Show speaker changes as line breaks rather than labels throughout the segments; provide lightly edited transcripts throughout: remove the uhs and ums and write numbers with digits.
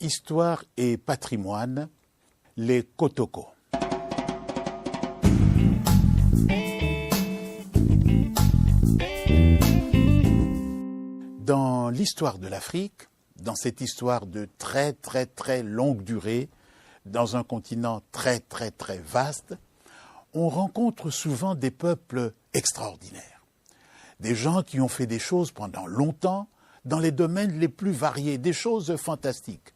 Histoire et patrimoine, les Kotoko. Dans l'histoire de l'Afrique, dans cette histoire de très longue durée, dans un continent très vaste, on rencontre souvent des peuples extraordinaires. Des gens qui ont fait des choses pendant longtemps dans les domaines les plus variés, des choses fantastiques.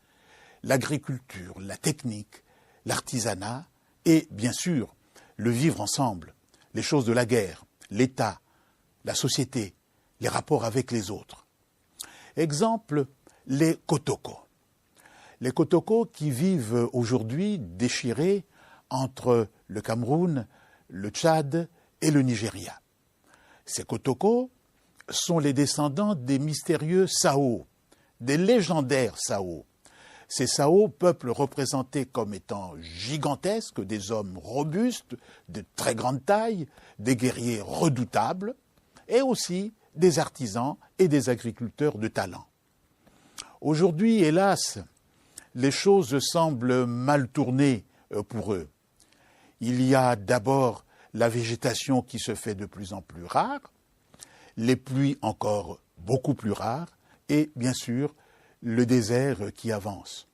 L'agriculture, la technique, l'artisanat et, bien sûr, le vivre ensemble, les choses de la guerre, l'État, la société, les rapports avec les autres. Exemple, les Kotoko. Les Kotoko qui vivent aujourd'hui déchirés entre le Cameroun, le Tchad et le Nigeria. Ces Kotoko sont les descendants des mystérieux Sao, des légendaires Sao. Ces Sao, peuple représenté comme étant gigantesques, des hommes robustes, de très grande taille, des guerriers redoutables, et aussi des artisans et des agriculteurs de talent. Aujourd'hui, hélas, les choses semblent mal tourner pour eux. Il y a d'abord la végétation qui se fait de plus en plus rare, les pluies encore beaucoup plus rares et, bien sûr, le désert qui avance.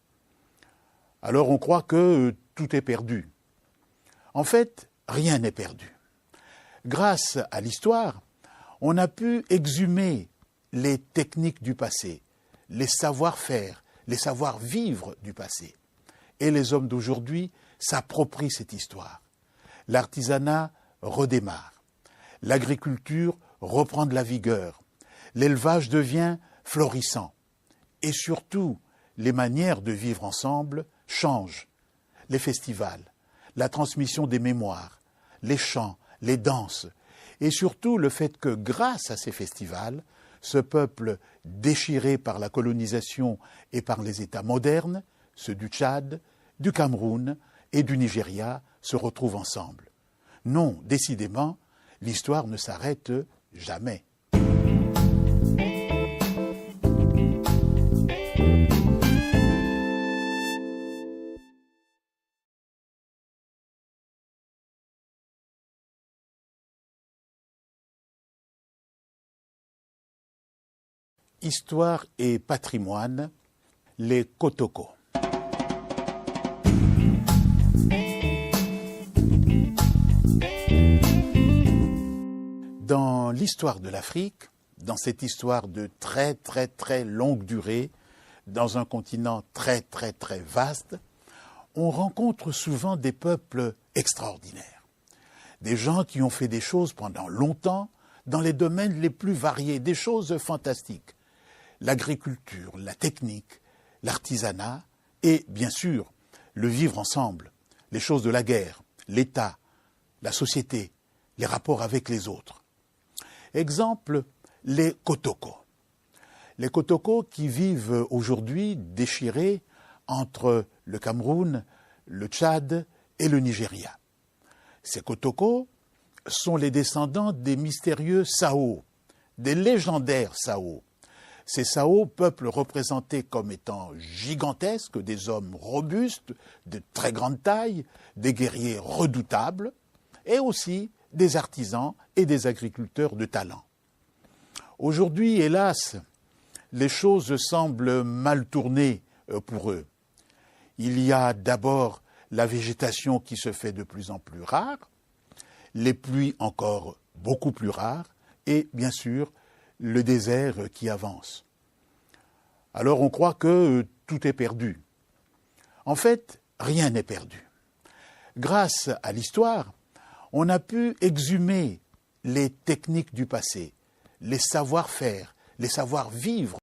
Alors on croit que tout est perdu. En fait, rien n'est perdu. Grâce à l'histoire, on a pu exhumer les techniques du passé, les savoir-faire, les savoir-vivre du passé. Et les hommes d'aujourd'hui s'approprient cette histoire. L'artisanat redémarre. L'agriculture reprend de la vigueur. L'élevage devient florissant. Et surtout, les manières de vivre ensemble changent. Les festivals, la transmission des mémoires, les chants, les danses. Et surtout le fait que grâce à ces festivals, ce peuple déchiré par la colonisation et par les États modernes, ceux du Tchad, du Cameroun et du Nigeria, se retrouvent ensemble. Non, décidément, l'histoire ne s'arrête jamais. Histoire et patrimoine, les Kotoko. Dans l'histoire de l'Afrique, dans cette histoire de très longue durée, dans un continent très vaste, on rencontre souvent des peuples extraordinaires. Des gens qui ont fait des choses pendant longtemps dans les domaines les plus variés, des choses fantastiques. L'agriculture, la technique, l'artisanat et, bien sûr, le vivre ensemble, les choses de la guerre, l'État, la société, les rapports avec les autres. Exemple, les Kotoko. Les Kotoko qui vivent aujourd'hui déchirés entre le Cameroun, le Tchad et le Nigeria. Ces Kotoko sont les descendants des mystérieux Sao, des légendaires Sao. Ces Sao, peuple représenté comme étant gigantesques, des hommes robustes, de très grande taille, des guerriers redoutables, et aussi des artisans et des agriculteurs de talent. Aujourd'hui, hélas, les choses semblent mal tourner pour eux. Il y a d'abord la végétation qui se fait de plus en plus rare, les pluies encore beaucoup plus rares, et bien sûr, le désert qui avance. Alors on croit que tout est perdu. En fait, rien n'est perdu. Grâce à l'histoire, on a pu exhumer les techniques du passé, les savoir-faire, les savoir-vivre